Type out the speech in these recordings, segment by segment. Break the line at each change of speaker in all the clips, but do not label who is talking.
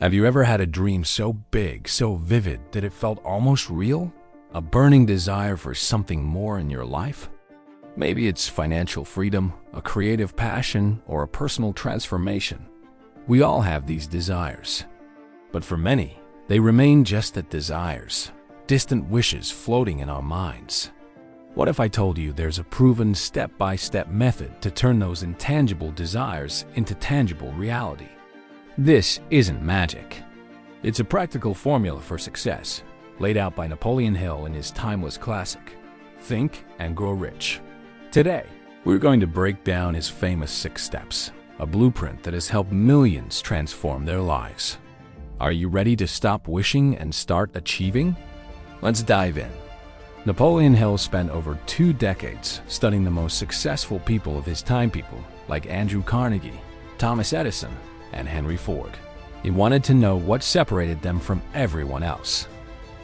Have you ever had a dream so big, so vivid, that it felt almost real? A burning desire for something more in your life? Maybe it's financial freedom, a creative passion, or a personal transformation. We all have these desires. But for many, they remain just that, desires, distant wishes floating in our minds. What if I told you there's a proven step-by-step method to turn those intangible desires into tangible reality? This isn't magic. It's a practical formula for success, laid out by Napoleon Hill in his timeless classic, Think and Grow Rich. Today, we're going to break down his famous 6 steps, a blueprint that has helped millions transform their lives. Are you ready to stop wishing and start achieving? Let's dive in. Napoleon Hill spent over 2 decades studying the most successful people of his time, people like Andrew Carnegie, Thomas Edison, and Henry Ford. He wanted to know what separated them from everyone else.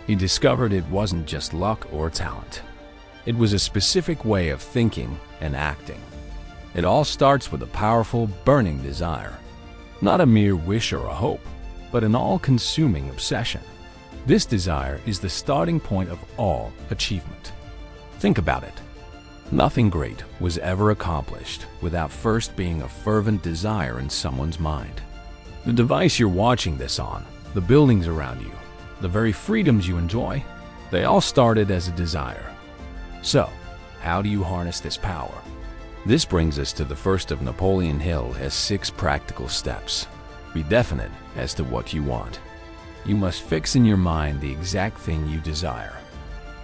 He discovered it wasn't just luck or talent. It was a specific way of thinking and acting. It all starts with a powerful, burning desire. Not a mere wish or a hope, but an all-consuming obsession. This desire is the starting point of all achievement. Think about it. Nothing great was ever accomplished without first being a fervent desire in someone's mind. The device you're watching this on, the buildings around you, the very freedoms you enjoy, they all started as a desire. So, how do you harness this power? This brings us to the first of Napoleon Hill has 6 practical steps. Be definite as to what you want. You must fix in your mind the exact thing you desire.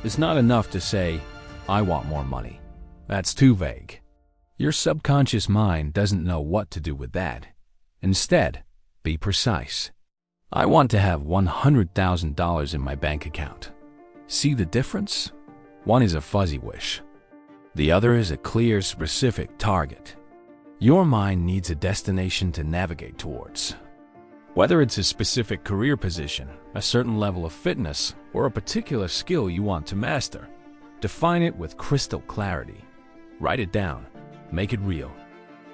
It's not enough to say, I want more money. That's too vague. Your subconscious mind doesn't know what to do with that. Instead, be precise. I want to have $100,000 in my bank account. See the difference? One is a fuzzy wish. The other is a clear, specific target. Your mind needs a destination to navigate towards. Whether it's a specific career position, a certain level of fitness, or a particular skill you want to master, define it with crystal clarity. Write it down. Make it real.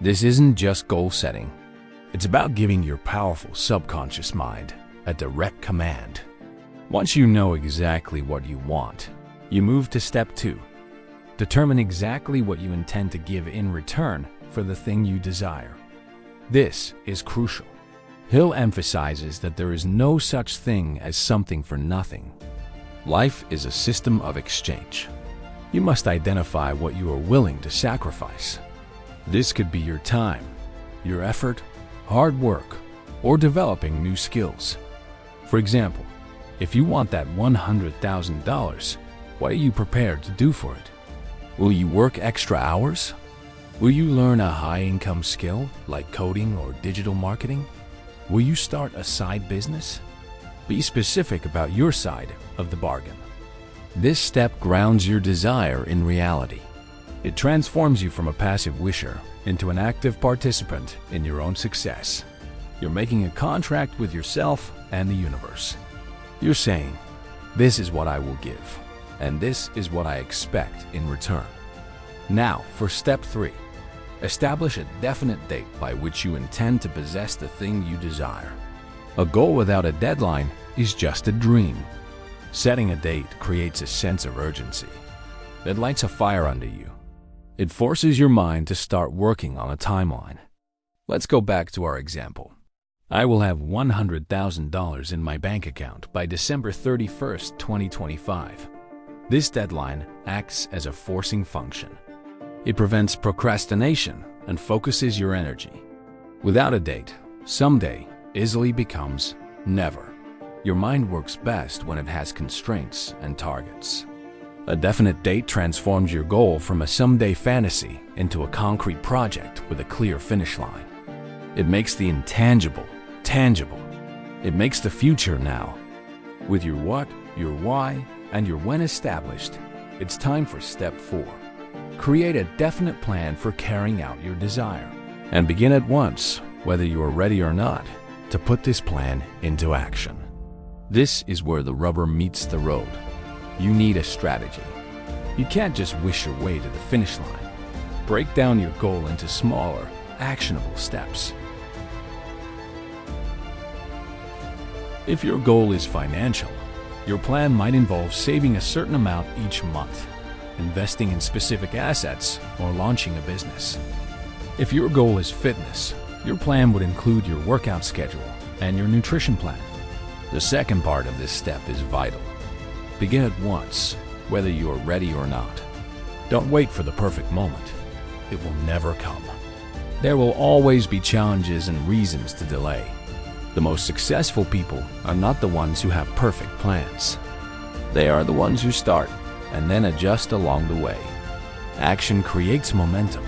This isn't just goal setting. It's about giving your powerful subconscious mind a direct command. Once you know exactly what you want, you move to step 2. Determine exactly what you intend to give in return for the thing you desire. This is crucial. Hill emphasizes that there is no such thing as something for nothing. Life is a system of exchange. You must identify what you are willing to sacrifice. This could be your time, your effort, hard work, or developing new skills. For example, if you want that $100,000, what are you prepared to do for it? Will you work extra hours? Will you learn a high-income skill like coding or digital marketing? Will you start a side business? Be specific about your side of the bargain. This step grounds your desire in reality. It transforms you from a passive wisher into an active participant in your own success. You're making a contract with yourself and the universe. You're saying, this is what I will give, and this is what I expect in return. Now for step 3. Establish a definite date by which you intend to possess the thing you desire. A goal without a deadline is just a dream. Setting a date creates a sense of urgency. It lights a fire under you. It forces your mind to start working on a timeline. Let's go back to our example. I will have $100,000 in my bank account by December 31st, 2025. This deadline acts as a forcing function. It prevents procrastination and focuses your energy. Without a date, someday easily becomes never. Your mind works best when it has constraints and targets. A definite date transforms your goal from a someday fantasy into a concrete project with a clear finish line. It makes the intangible tangible. It makes the future now. With your what, your why, and your when established, it's time for step 4. Create a definite plan for carrying out your desire, and begin at once, whether you are ready or not, to put this plan into action. This is where the rubber meets the road. You need a strategy. You can't just wish your way to the finish line. Break down your goal into smaller, actionable steps. If your goal is financial, your plan might involve saving a certain amount each month, investing in specific assets, or launching a business. If your goal is fitness, your plan would include your workout schedule and your nutrition plan. The second part of this step is vital. Begin at once, whether you are ready or not. Don't wait for the perfect moment. It will never come. There will always be challenges and reasons to delay. The most successful people are not the ones who have perfect plans. They are the ones who start and then adjust along the way. Action creates momentum.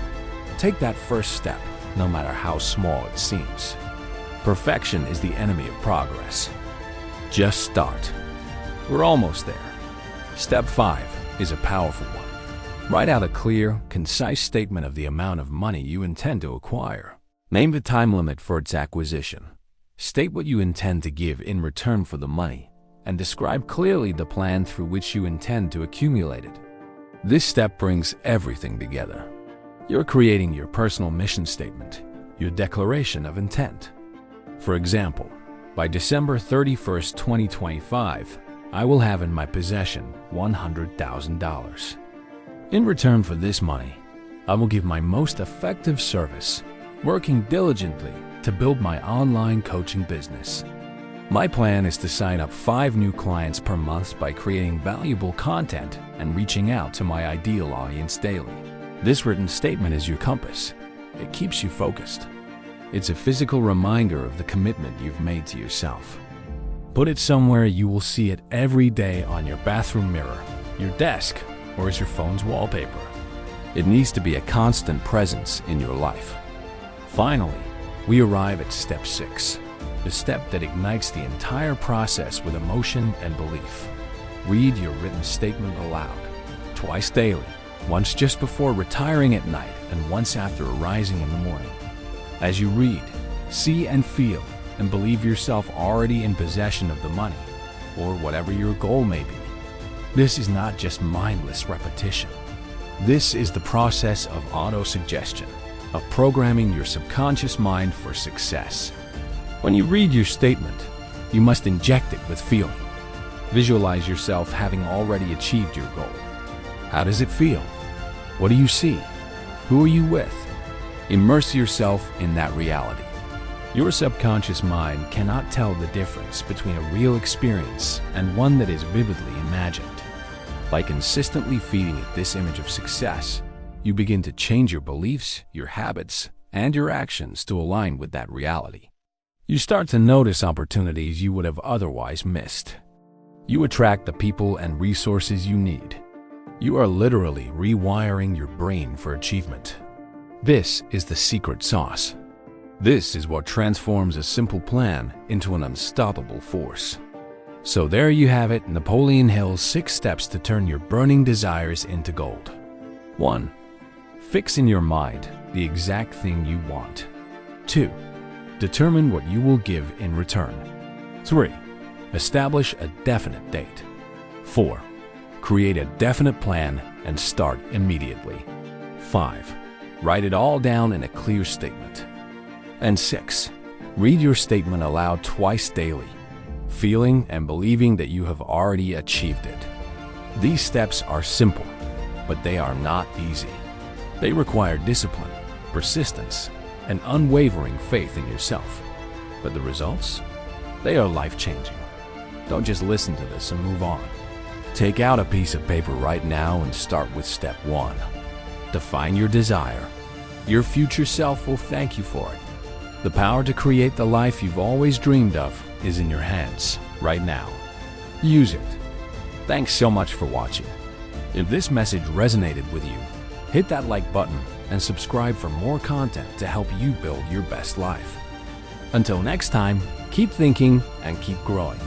Take that first step, no matter how small it seems. Perfection is the enemy of progress. Just start. We're almost there. Step 5 is a powerful one. Write out a clear, concise statement of the amount of money you intend to acquire. Name the time limit for its acquisition. State what you intend to give in return for the money, and describe clearly the plan through which you intend to accumulate it. This step brings everything together. You're creating your personal mission statement, your declaration of intent. For example, by December 31st, 2025, I will have in my possession $100,000. In return for this money, I will give my most effective service, working diligently to build my online coaching business. My plan is to sign up 5 new clients per month by creating valuable content and reaching out to my ideal audience daily. This written statement is your compass. It keeps you focused. It's a physical reminder of the commitment you've made to yourself. Put it somewhere you will see it every day on your bathroom mirror, your desk, or as your phone's wallpaper. It needs to be a constant presence in your life. Finally, we arrive at step 6, the step that ignites the entire process with emotion and belief. Read your written statement aloud, twice daily, once just before retiring at night and once after arising in the morning. As you read, see and feel and believe yourself already in possession of the money, or whatever your goal may be. This is not just mindless repetition. This is the process of auto-suggestion, of programming your subconscious mind for success. When you read your statement, you must inject it with feeling. Visualize yourself having already achieved your goal. How does it feel? What do you see? Who are you with? Immerse yourself in that reality. Your subconscious mind cannot tell the difference between a real experience and one that is vividly imagined. By consistently feeding it this image of success, you begin to change your beliefs, your habits, and your actions to align with that reality. You start to notice opportunities you would have otherwise missed. You attract the people and resources you need. You are literally rewiring your brain for achievement. This is the secret sauce. This is what transforms a simple plan into an unstoppable force. So there you have it, Napoleon Hill's 6 steps to turn your burning desires into gold. 1. Fix in your mind the exact thing you want. 2. Determine what you will give in return. 3. Establish a definite date. 4. Create a definite plan and start immediately. 5. Write it all down in a clear statement. And 6. Read your statement aloud twice daily, feeling and believing that you have already achieved it. These steps are simple, but they are not easy. They require discipline, persistence, and unwavering faith in yourself. But the results? They are life-changing. Don't just listen to this and move on. Take out a piece of paper right now and start with step 1. Define your desire. Your future self will thank you for it. The power to create the life you've always dreamed of is in your hands right now. Use it. Thanks so much for watching. If this message resonated with you, hit that like button and subscribe for more content to help you build your best life. Until next time, keep thinking and keep growing.